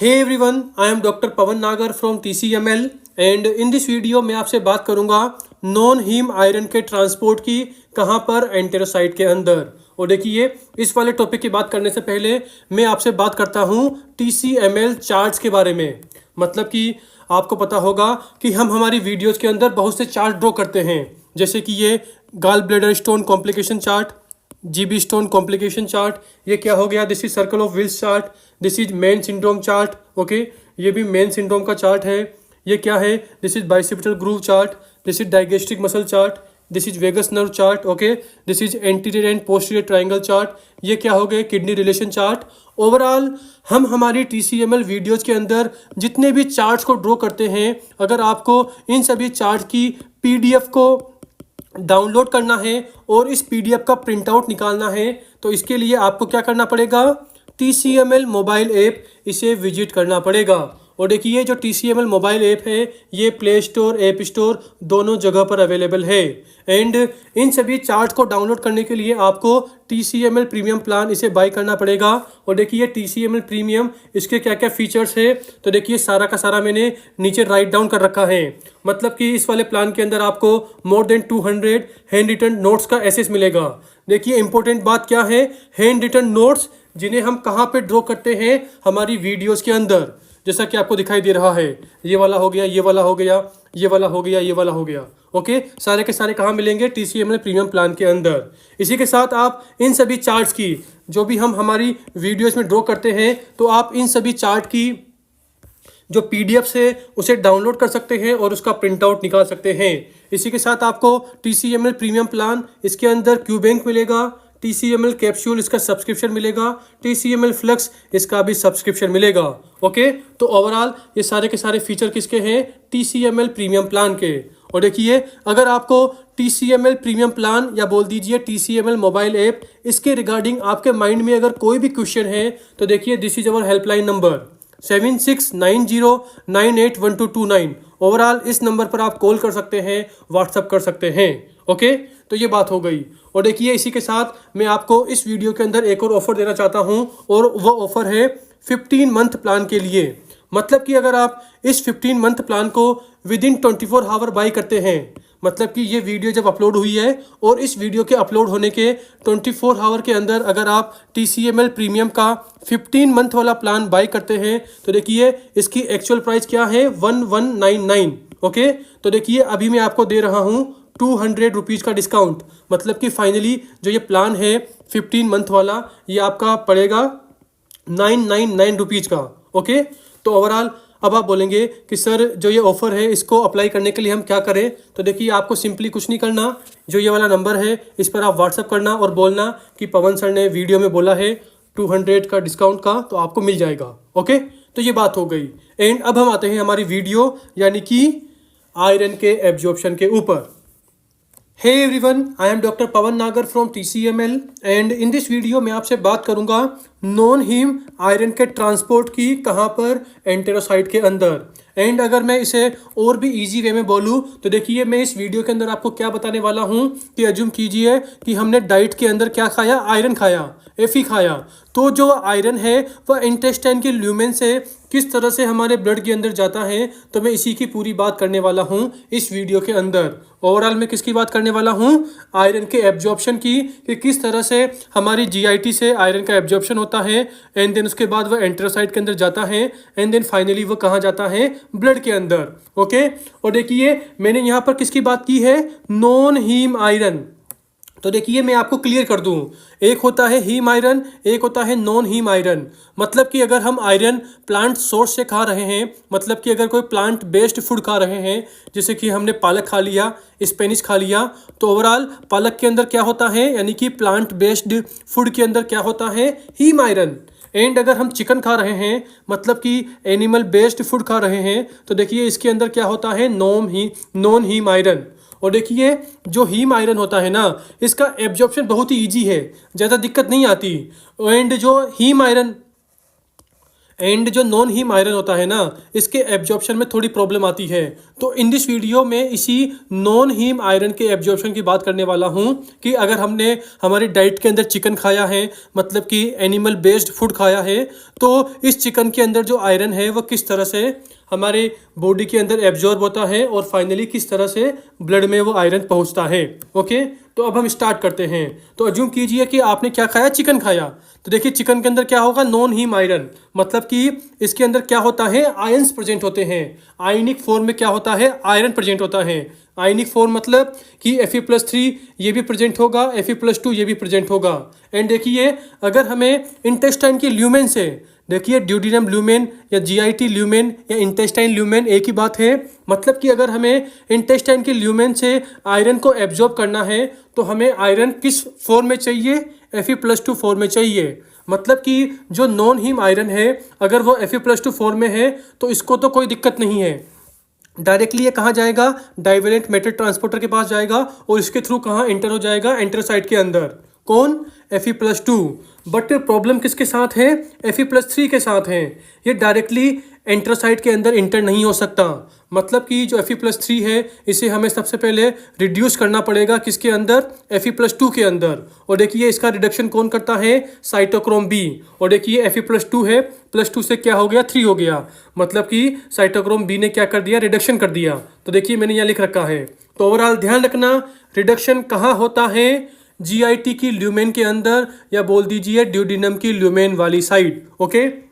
Hey everyone, I am Dr. Pawan Nagar from TCML and in this video मैं आपसे बात करूंगा non haem iron के transport की कहां पर एंटेरोसाइट के अंदर। और देखिए इस वाले टॉपिक की बात करने से पहले मैं आपसे बात करता हूं TCML चार्ट्स के बारे में। मतलब कि आपको पता होगा कि हम हमारी वीडियोस के अंदर बहुत से चार्ट ड्रॉ करते हैं, जैसे कि ये gall bladder stone complication chart, GB stone complication chart, ये क्या हो गया, this is circle of Willis chart, this is main syndrome chart. Okay, ये भी मेन सिंड्रोम का चार्ट है। ये क्या है, this is bicipital groove chart, this is digastric muscle chart, this is vagus nerve chart. Okay, this is anterior and posterior triangle chart. ये क्या हो गए, किडनी रिलेशन चार्ट। ओवरऑल हम हमारी TCML वीडियोज के अंदर जितने भी चार्ट्स को ड्रॉ करते हैं, अगर आपको इन सभी चार्ट की PDF को डाउनलोड करना है और इस PDF का प्रिंट आउट निकालना है, तो इसके लिए आपको क्या करना पड़ेगा, TCML मोबाइल ऐप इसे विजिट करना पड़ेगा। और देखिए जो TCML मोबाइल ऐप है ये प्ले स्टोर, ऐप स्टोर दोनों जगह पर अवेलेबल है। एंड इन सभी चार्ट को डाउनलोड करने के लिए आपको TCML प्रीमियम प्लान इसे बाय करना पड़ेगा। और देखिए TCML प्रीमियम इसके क्या क्या फीचर्स है, तो देखिए सारा का सारा मैंने नीचे राइट डाउन कर रखा है। मतलब कि इस वाले प्लान के अंदर आपको more than 200 hand written notes का एक्सेस मिलेगा। देखिए इंपॉर्टेंट बात क्या है, हैंड रिटन नोट्स जिन्हें हम कहाँ पे ड्रॉ करते हैं, हमारी वीडियोस के अंदर। जैसा कि आपको दिखाई दे रहा है, ये वाला हो गया, ये वाला हो गया, ये वाला हो गया, ये वाला हो गया। ओके, सारे के सारे कहाँ मिलेंगे, TCML प्रीमियम प्लान के अंदर। इसी के साथ आप इन सभी चार्ट्स की जो भी हम हमारी वीडियोस में ड्रॉ करते हैं, तो आप इन सभी चार्ट की जो PDFs है उसे डाउनलोड कर सकते हैं और उसका प्रिंट आउट निकाल सकते हैं। इसी के साथ आपको TCML प्रीमियम प्लान, इसके अंदर क्यू बैंक मिलेगा, TCML कैप्सूल इसका सब्सक्रिप्शन मिलेगा, TCML फ्लक्स इसका भी सब्सक्रिप्शन मिलेगा। ओके, तो ओवरऑल ये सारे के सारे फीचर किसके हैं, TCML प्रीमियम प्लान के। और देखिए अगर आपको TCML प्रीमियम प्लान या बोल दीजिए TCML मोबाइल ऐप, इसके रिगार्डिंग आपके माइंड में अगर कोई भी क्वेश्चन है, तो देखिए this is our helpline number 7690981229। Overall इस नंबर पर आप कॉल कर सकते हैं, व्हाट्सअप कर सकते हैं। ओके, तो ये बात हो गई। और देखिए इसी के साथ मैं आपको इस वीडियो के अंदर एक और ऑफर देना चाहता हूं, और वो ऑफर है 15 मंथ प्लान के लिए। मतलब कि अगर आप इस 15 मंथ प्लान को विद इन 24 आवर बाई करते हैं, मतलब कि ये वीडियो जब अपलोड हुई है और इस वीडियो के अपलोड होने के 24 आवर के अंदर अगर आप TCML प्रीमियम का 15 मंथ वाला प्लान बाई करते हैं, तो देखिए इसकी एक्चुअल प्राइस क्या है, 1199। ओके, तो देखिए अभी मैं आपको दे रहा हूँ 200 रुपीज़ का डिस्काउंट। मतलब कि फाइनली जो ये प्लान है 15 मंथ वाला, ये आपका पड़ेगा 999 रुपीज़ का। ओके, तो ओवरऑल अब आप बोलेंगे कि सर जो ये ऑफ़र है इसको अप्लाई करने के लिए हम क्या करें, तो देखिए आपको सिंपली कुछ नहीं करना, जो ये वाला नंबर है इस पर आप व्हाट्सअप करना और बोलना कि पवन सर ने वीडियो में बोला है 200 का डिस्काउंट का, तो आपको मिल जाएगा। ओके, तो ये बात हो गई। एंड अब हम आते हैं हमारी वीडियो यानी कि आयरन के एब्जॉर्प्शन के ऊपर। Hey everyone, I am Dr. Pawan Nagar from TCML and in this video मैं आपसे बात करूंगा नॉन हीम आयरन के ट्रांसपोर्ट की कहां पर, एंटेरोसाइट के अंदर। एंड अगर मैं इसे और भी इजी वे में बोलूं, तो देखिए मैं इस वीडियो के अंदर आपको क्या बताने वाला हूं कि अज्यूम कीजिए कि हमने डाइट के अंदर क्या खाया, आयरन खाया, Fe खाया। तो जो आयरन है वह इंटेस्टाइन के ल्यूमेन से किस तरह से हमारे ब्लड के अंदर जाता है, तो मैं इसी की पूरी बात करने वाला हूं इस वीडियो के अंदर। ओवरऑल मैं किसकी बात करने वाला हूं, आयरन के एब्जॉर्प्शन की, कि किस तरह से हमारी GIT से आयरन का एब्जॉर्प्शन होता है, एंड देन उसके बाद वह एंटेरोसाइट के अंदर जाता है, एंड देन फाइनली वो कहाँ जाता है, ब्लड के अंदर। ओके, और देखिए मैंने यहाँ पर किसकी बात की है, नॉन हीम आयरन। तो देखिए मैं आपको क्लियर कर दूं, एक होता है हीम आयरन, एक होता है नॉन हीम आयरन। मतलब कि अगर हम आयरन प्लांट सोर्स से खा रहे हैं, मतलब कि अगर कोई प्लांट बेस्ड फूड खा रहे हैं, जैसे कि हमने पालक खा लिया, स्पेनिश खा लिया, तो ओवरऑल पालक के अंदर क्या होता है, यानी कि प्लांट बेस्ड फूड के अंदर क्या होता है, हीम आयरन। एंड अगर हम चिकन खा रहे हैं, मतलब कि एनिमल बेस्ड फूड खा रहे हैं, तो देखिए इसके अंदर क्या होता है, नॉन हीम आयरन। और देखिए जो हीम आयरन होता है ना, इसका एब्जॉर्प्शन बहुत ही ईजी है, ज़्यादा दिक्कत नहीं आती। एंड जो हीम आयरन एंड जो नॉन हीम आयरन होता है ना, इसके एब्जॉर्प्शन में थोड़ी प्रॉब्लम आती है। तो इन दिस वीडियो में इसी नॉन हीम आयरन के एब्जॉर्प्शन की बात करने वाला हूँ कि अगर हमने हमारी डाइट के अंदर चिकन खाया है, मतलब कि एनिमल बेस्ड फूड खाया है, तो इस चिकन के अंदर जो आयरन है वह किस तरह से हमारे बॉडी के अंदर एब्जॉर्ब होता है और फाइनली किस तरह से ब्लड में वो आयरन पहुंचता है। ओके, तो अब हम स्टार्ट करते हैं। तो अज्यूम कीजिए कि आपने क्या खाया, चिकन खाया। तो देखिए चिकन के अंदर क्या होगा, नॉन हीम आयरन, मतलब कि इसके अंदर क्या होता है, आयंस प्रेजेंट होते हैं। आयनिक फॉर्म में क्या होता है, आयरन प्रेजेंट होता है। आयनिक फॉर्म मतलब कि Fe+3 ये भी प्रेजेंट होगा, Fe+2 ये भी प्रेजेंट होगा। एंड देखिए अगर हमें इंटेस्टाइन की ल्यूमेन से, देखिए ड्यूडिनम ल्यूमेन या GIT ल्यूमेन या इंटेस्टाइन ल्यूमेन एक ही बात है। मतलब कि अगर हमें इंटेस्टाइन की ल्यूमेन से आयरन को एब्जॉर्ब करना है तो हमें आयरन किस फॉर्म में चाहिए, Fe+2 फॉर्म में चाहिए। मतलब कि जो नॉन हीम आयरन है अगर वो Fe+2 फॉर्म में है तो इसको तो कोई दिक्कत नहीं है, डायरेक्टली ये कहाँ जाएगा, डाइवेलेंट मेटल ट्रांसपोर्टर के पास जाएगा और इसके थ्रू कहाँ एंटर हो जाएगा, एंट्रोसाइट के अंदर। कौन, Fe+2। बट प्रॉब्लम किसके साथ है, Fe+3 के साथ है। ये डायरेक्टली एंट्रोसाइट के अंदर इंटर नहीं हो सकता। मतलब कि जो Fe+3 है इसे हमें सबसे पहले रिड्यूस करना पड़ेगा, किसके अंदर, Fe+2 के अंदर। और देखिए इसका रिडक्शन कौन करता है, साइटोक्रोम B। और देखिए Fe+2 है, +2 से क्या हो गया, 3 हो गया। मतलब कि साइटोक्रोम B ने क्या कर दिया, रिडक्शन कर दिया। तो देखिए मैंने यहाँ लिख रखा है। तो ओवरऑल ध्यान रखना, रिडक्शन कहाँ होता है, GIT की ल्यूमेन के अंदर, या बोल दीजिए ड्यूडिनम की ल्यूमेन वाली साइड। ओके,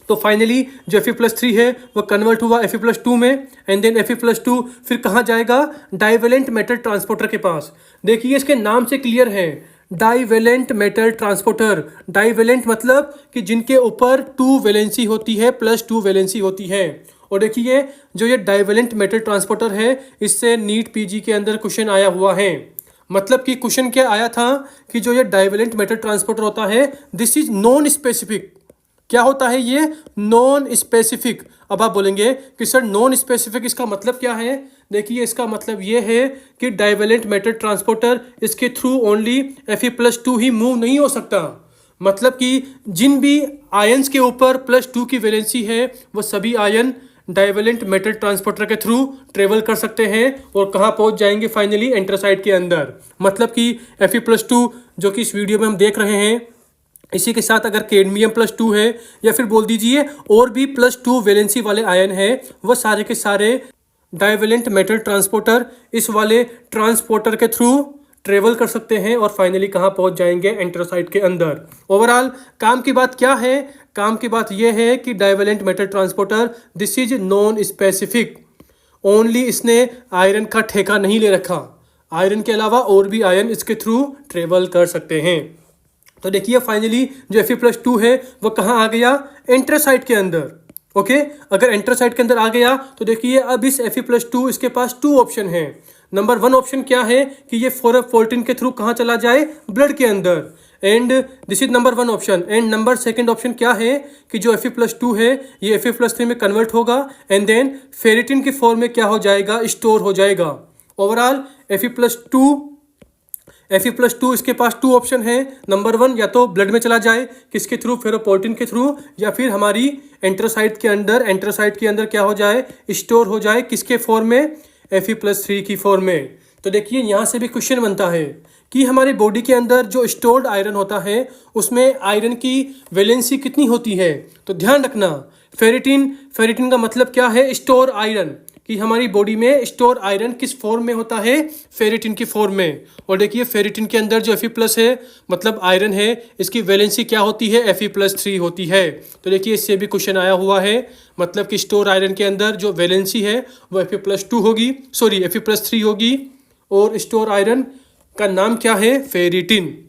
तो फाइनली जो Fe+3 है वो कन्वर्ट हुआ Fe+2 में, एंड देन Fe+2 फिर कहाँ जाएगा, डाइवेलेंट मेटल ट्रांसपोर्टर के पास। देखिए इसके नाम से क्लियर है, डाइवेलेंट मेटल ट्रांसपोर्टर। डाइवेलेंट मतलब कि जिनके ऊपर 2 वैलेंसी होती है, +2 वैलेंसी होती है। और देखिए जो ये डाइवेलेंट मेटल ट्रांसपोर्टर है इससे नीट PG के अंदर क्वेश्चन आया हुआ है। मतलब कि क्वेश्चन क्या आया था कि जो ये डाइवेलेंट मेटल ट्रांसपोर्टर होता है, दिस इज नॉन स्पेसिफिक। क्या होता है ये, नॉन स्पेसिफिक। अब आप बोलेंगे कि सर नॉन स्पेसिफिक इसका मतलब क्या है। देखिए इसका मतलब ये है कि डाइवेलेंट मेटल ट्रांसपोर्टर इसके थ्रू ओनली Fe+2 ही मूव नहीं हो सकता। मतलब कि जिन भी आयंस के ऊपर +2 की वैलेंसी है वो सभी आयन डाइवेलेंट मेटल ट्रांसपोर्टर के थ्रू ट्रेवल कर सकते हैं और कहाँ पहुँच जाएंगे, फाइनली एंट्रोसाइट के अंदर। मतलब कि Fe+2 जो कि इस वीडियो में हम देख रहे हैं, इसी के साथ अगर कैडमियम +2 है या फिर बोल दीजिए और भी +2 वैलेंसी वाले आयन है, वह सारे के सारे डाइवेलेंट मेटल ट्रांसपोर्टर इस वाले ट्रांसपोर्टर के थ्रू ट्रेवल कर सकते हैं और फाइनली कहाँ पहुँच जाएंगे, एंट्रोसाइट के अंदर। ओवरऑल काम की बात क्या है, काम की बात यह है कि divalent metal transporter this is non specific. Only इसने आयरन का ठेका नहीं ले रखा, आयरन के अलावा और भी आयन इसके थ्रू ट्रेवल कर सकते हैं। तो देखिए फाइनली जो Fe+2 है वो कहाँ आ गया, एंट्रोसाइट के अंदर। ओके, अगर एंट्रोसाइट के अंदर आ गया तो देखिए अब इस Fe+2 इसके पास 2 ऑप्शन है। नंबर 1 ऑप्शन क्या है कि ये 4F14 के थ्रू कहाँ चला जाए, ब्लड के अंदर, and this is number 1 option. And number 2 option क्या है कि जो Fe+2 है ये Fe+3 में कन्वर्ट होगा एंड देन फेरिटिन की फॉर्म में क्या हो जाएगा, स्टोर हो जाएगा। ओवरऑल Fe+2 इसके पास 2 ऑप्शन है। नंबर 1 या तो ब्लड में चला जाए, किसके थ्रू, फेरोपोर्टिन के थ्रू, या फिर हमारी एंट्रोसाइट के अंदर, एंट्रोसाइट के अंदर क्या हो जाए, स्टोर हो जाए, किसके फॉर्म में, Fe+3 की फॉर्म में। तो देखिए यहाँ से भी क्वेश्चन बनता है कि हमारी बॉडी के अंदर जो स्टोर्ड आयरन होता है उसमें आयरन की वैलेंसी कितनी होती है। तो ध्यान रखना, फेरिटिन का मतलब क्या है, स्टोर आयरन, कि हमारी बॉडी में स्टोर आयरन किस फॉर्म में होता है, फेरिटिन की फॉर्म में। और देखिए फेरिटिन के अंदर जो Fe+ है मतलब आयरन है, इसकी वैलेंसी क्या होती है, Fe+3 होती है। तो देखिए इससे भी क्वेश्चन आया हुआ है, मतलब कि स्टोर आयरन के अंदर जो वैलेंसी है वो Fe+2 होगी, सॉरी Fe+3 होगी, और स्टोर आयरन का नाम क्या है, फेरिटिन।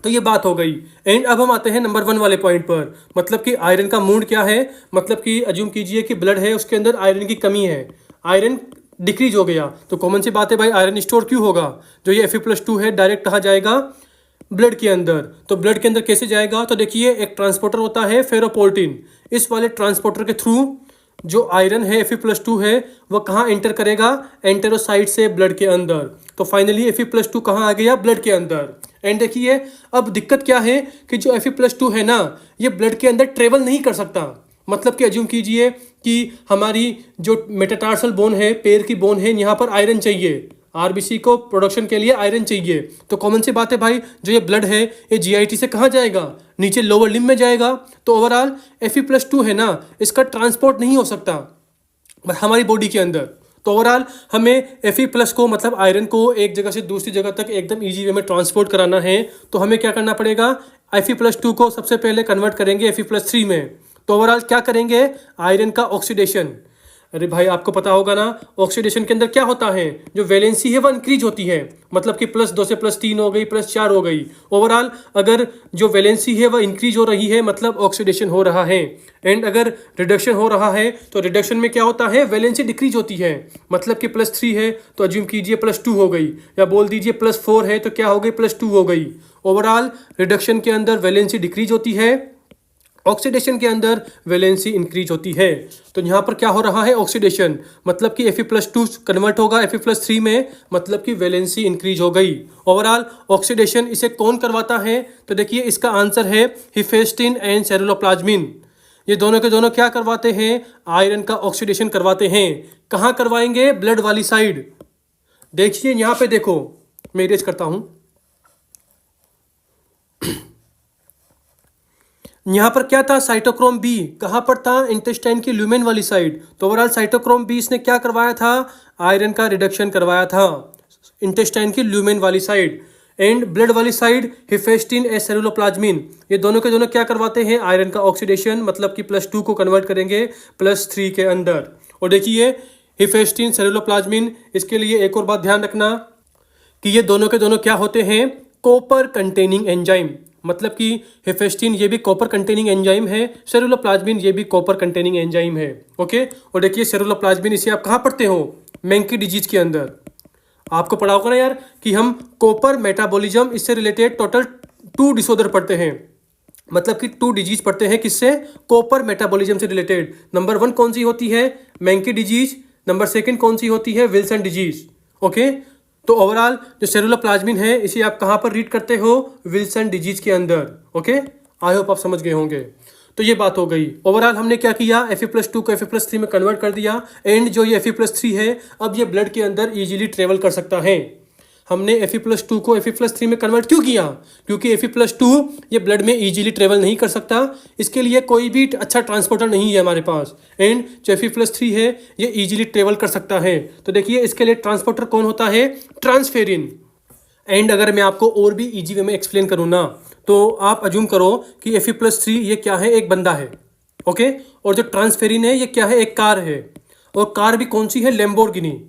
तो ये बात हो गई। एंड अब हम आते हैं नंबर 1 वाले पॉइंट पर, मतलब कि आयरन का मूड क्या है। मतलब कि अज्यूम कीजिए कि ब्लड है, उसके अंदर आयरन की कमी है, आयरन डिक्रीज हो गया, तो कॉमन सी बात है भाई आयरन स्टोर क्यों होगा। जो ये Fe+2 है डायरेक्ट कहाँ जाएगा, ब्लड के अंदर। तो ब्लड के अंदर कैसे जाएगा, तो देखिए एक ट्रांसपोर्टर होता है फेरोपोर्टिन, इस वाले ट्रांसपोर्टर के थ्रू जो आयरन है Fe+2 है वो कहाँ एंटर करेगा, एंटेरोसाइट से ब्लड के अंदर। तो फाइनली Fe+2 कहाँ आ गया, ब्लड के अंदर। एंड देखिए अब दिक्कत क्या है कि जो Fe+2 है ना, ये ब्लड के अंदर ट्रेवल नहीं कर सकता। मतलब कि अज्यूम कीजिए कि हमारी जो मेटाटार्सल बोन है, पैर की बोन है, यहाँ पर आयरन चाहिए, आरबीसी को प्रोडक्शन के लिए आयरन चाहिए। तो कॉमन सी बात है भाई, जो ये ब्लड है ये जीआईटी से कहाँ जाएगा, नीचे लोअर लिम्ब में जाएगा। तो ओवरऑल Fe+2 है ना, इसका ट्रांसपोर्ट नहीं हो सकता हमारी बॉडी के अंदर। तो ओवरऑल हमें Fe+ को मतलब आयरन को एक जगह से दूसरी जगह तक एकदम ईजी वे में ट्रांसपोर्ट कराना है। तो हमें क्या करना पड़ेगा, Fe+2 को सबसे पहले कन्वर्ट करेंगे Fe+3 में। तो ओवरऑल क्या करेंगे, आयरन का ऑक्सीडेशन। अरे भाई आपको पता होगा ना, ऑक्सीडेशन के अंदर क्या होता है, जो वैलेंसी है वो इंक्रीज होती है, मतलब कि +2 से +3 हो गई, +4 हो गई। ओवरऑल अगर जो वैलेंसी है वह इंक्रीज हो रही है मतलब ऑक्सीडेशन हो रहा है। एंड अगर रिडक्शन हो रहा है तो रिडक्शन में क्या होता है, वैलेंसी डिक्रीज होती है, मतलब कि +3 है तो अज्यूम कीजिए +2 हो गई, या बोल दीजिए +4 है तो क्या हो गई, +2 हो गई। ओवरऑल रिडक्शन के अंदर वैलेंसी डिक्रीज होती है, ऑक्सीडेशन के अंदर वैलेंसी इंक्रीज होती है। तो यहाँ पर क्या हो रहा है, ऑक्सीडेशन, मतलब कि Fe+2 कन्वर्ट होगा Fe+3 में, मतलब कि वैलेंसी इंक्रीज हो गई। ओवरऑल ऑक्सीडेशन इसे कौन करवाता है, तो देखिए इसका आंसर है हिफेस्टिन एंड सेरुलोप्लाज्मिन। ये दोनों के दोनों क्या करवाते हैं, आयरन का ऑक्सीडेशन करवाते हैं। कहाँ करवाएंगे, ब्लड वाली साइड। देखिए यहाँ पे देखो, मैं इरेज करता हूँ। यहाँ पर क्या था, साइटोक्रोम बी, कहाँ पर था, इंटेस्टाइन की ल्यूमेन वाली साइड। तो ओवरऑल साइटोक्रोम बी इसने क्या करवाया था, आयरन का रिडक्शन करवाया था इंटेस्टाइन की ल्यूमेन वाली साइड। एंड ब्लड वाली साइड हिफेस्टिन एंड सेरुलोप्लाज्मिन, ये दोनों के दोनों क्या करवाते हैं, आयरन का ऑक्सीडेशन, मतलब कि +2 को कन्वर्ट करेंगे +3 के अंदर। और देखिए हिफेस्टिन सेरुलोप्लाज्मिन, इसके लिए एक और बात ध्यान रखना कि ये दोनों के दोनों क्या होते हैं, कॉपर कंटेनिंग एंजाइम, मतलब कि हिफेस्टिन ये भी कॉपर कंटेनिंग एंजाइम है, सेरुलोप्लाज्मिन ये भी कॉपर कंटेनिंग एंजाइम है। ओके, और देखिए सेरुलोप्लाज्मिन इसे आप कहाँ पढ़ते हो, मेंकी डिजीज के अंदर। आपको पढ़ा होगा ना यार कि हम कॉपर मेटाबॉलिज्म, इससे रिलेटेड टोटल 2 डिसऑर्डर पढ़ते हैं, मतलब कि 2 डिजीज पढ़ते हैं, किससे, कॉपर मेटाबॉलिज्म से रिलेटेड। नंबर 1 कौन सी होती है, मेंकी डिजीज, नंबर 2 कौन सी होती है, विल्सन डिजीज। ओके, तो ओवरऑल जो सेरुलोप्लाज्मिन है इसे आप कहाँ पर रीड करते हो, विल्सन डिजीज के अंदर। ओके, आई होप आप समझ गए होंगे। तो ये बात हो गई। ओवरऑल हमने क्या किया, Fe+2 को Fe+3 में कन्वर्ट कर दिया। एंड जो ये Fe+3 है अब ये ब्लड के अंदर इजीली ट्रेवल कर सकता है। हमने Fe+2 को Fe+3 में कन्वर्ट क्यों किया, क्योंकि Fe+2 ये ब्लड में इजीली ट्रेवल नहीं कर सकता, इसके लिए कोई भी अच्छा ट्रांसपोर्टर नहीं है हमारे पास। एंड जो Fe+3 है ये इजीली ट्रेवल कर सकता है। तो देखिए इसके लिए ट्रांसपोर्टर कौन होता है, ट्रांसफेरिन। एंड अगर मैं आपको और भी इजी वे में एक्सप्लेन करूँ ना, तो आप अज्यूम करो कि Fe+3 ये क्या है, एक बंदा है। ओके, और जो ट्रांसफेरिन है ये क्या है, एक कार है। और कार भी कौन सी है, लैम्बोर्गिनी।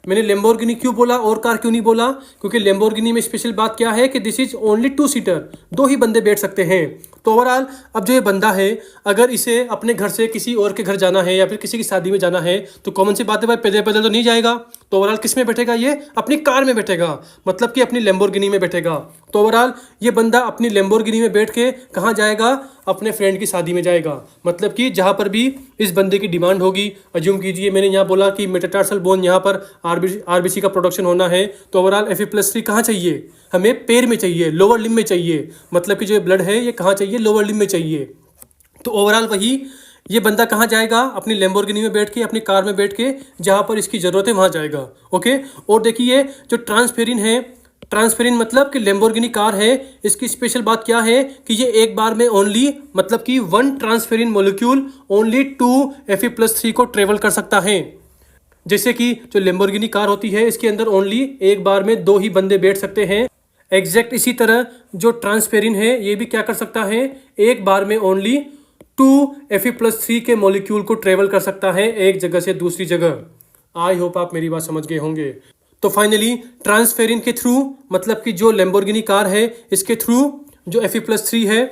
मैंने लैम्बोर्गिनी क्यों बोला और कार क्यों नहीं बोला, क्योंकि लैम्बोर्गिनी में स्पेशल बात क्या है कि दिस इज ओनली 2 सीटर, 2 ही बंदे बैठ सकते हैं। तो ओवरऑल अब जो ये बंदा है अगर इसे अपने घर से किसी और के घर जाना है या फिर किसी की शादी में जाना है तो कॉमन सी बात है भाई, पैदल पैदल तो नहीं जाएगा। तो ओवरऑल किस में बैठेगा, ये अपनी कार में बैठेगा, मतलब कि अपनी लैम्बोर्गिनी में बैठेगा। तो ओवरऑल ये बंदा अपनी लैम्बोर्गिनी में बैठ के कहाँ जाएगा, अपने फ्रेंड की शादी में जाएगा, मतलब कि जहाँ पर भी इस बंदे की डिमांड होगी। अज्यूम कीजिए मैंने यहाँ बोला कि मेटाटार्सल बोन यहाँ पर आरबीसी का प्रोडक्शन होना है, तो ओवरऑल Fe+3 कहाँ चाहिए, हमें पैर में चाहिए, लोअर लिम्ब में चाहिए, मतलब कि जो ब्लड है ये कहाँ चाहिए, लोअर लिम्ब में चाहिए। तो ओवरऑल वही ये बंदा कहाँ जाएगा, अपनी लैम्बोर्गिनी में बैठ के, अपनी कार में बैठ के, जहाँ पर इसकी ज़रूरत है वहाँ जाएगा। ओके, और देखिए जो ट्रांसफेरिन है, ट्रांसफेरिन मतलब कि लैम्बोर्गिनी कार है, इसकी स्पेशल बात क्या है कि ये एक बार में ओनली, मतलब कि 1 ट्रांसफेरिन मोलिक्यूल ओनली 2 Fe+3 को ट्रेवल कर सकता है। जैसे कि जो लैम्बोर्गिनी कार होती है इसके अंदर ओनली एक बार में 2 ही बंदे बैठ सकते हैं। एग्जैक्ट इसी तरह जो ट्रांसफेरिन है ये भी क्या कर सकता है, एक बार में ओनली 2 Fe+3 के मॉलिक्यूल को ट्रेवल कर सकता है एक जगह से दूसरी जगह। आई होप आप मेरी बात समझ गए होंगे। तो फाइनली ट्रांसफेरिन के थ्रू, मतलब कि जो लैम्बोर्गिनी कार है इसके थ्रू जो Fe+3 है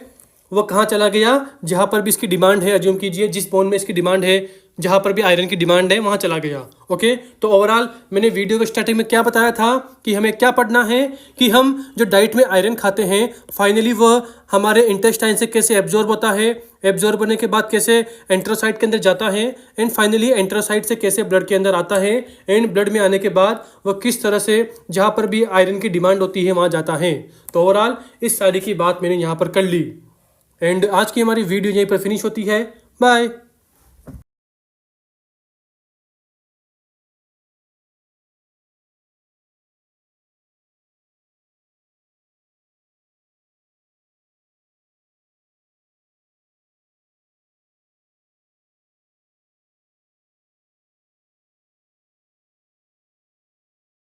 वो कहाँ चला गया, जहाँ पर भी इसकी डिमांड है, अज्यूम कीजिए जिस बोन में इसकी डिमांड है, जहाँ पर भी आयरन की डिमांड है वहाँ चला गया। ओके, तो ओवरऑल मैंने वीडियो के स्टार्टिंग में क्या बताया था कि हमें क्या पढ़ना है, कि हम जो डाइट में आयरन खाते हैं फाइनली वह हमारे इंटेस्टाइन से कैसे एब्जॉर्ब होता है, एब्जॉर्ब होने के बाद कैसे एंट्रोसाइट के अंदर जाता है, एंड फाइनली एंट्रोसाइट से कैसे ब्लड के अंदर आता है, एंड ब्लड में आने के बाद वह किस तरह से जहाँ पर भी आयरन की डिमांड होती है वहाँ जाता है। तो ओवरऑल इस सारी की बात मैंने यहाँ पर कर ली। एंड आज की हमारी वीडियो यहीं पर फिनिश होती है। बाय।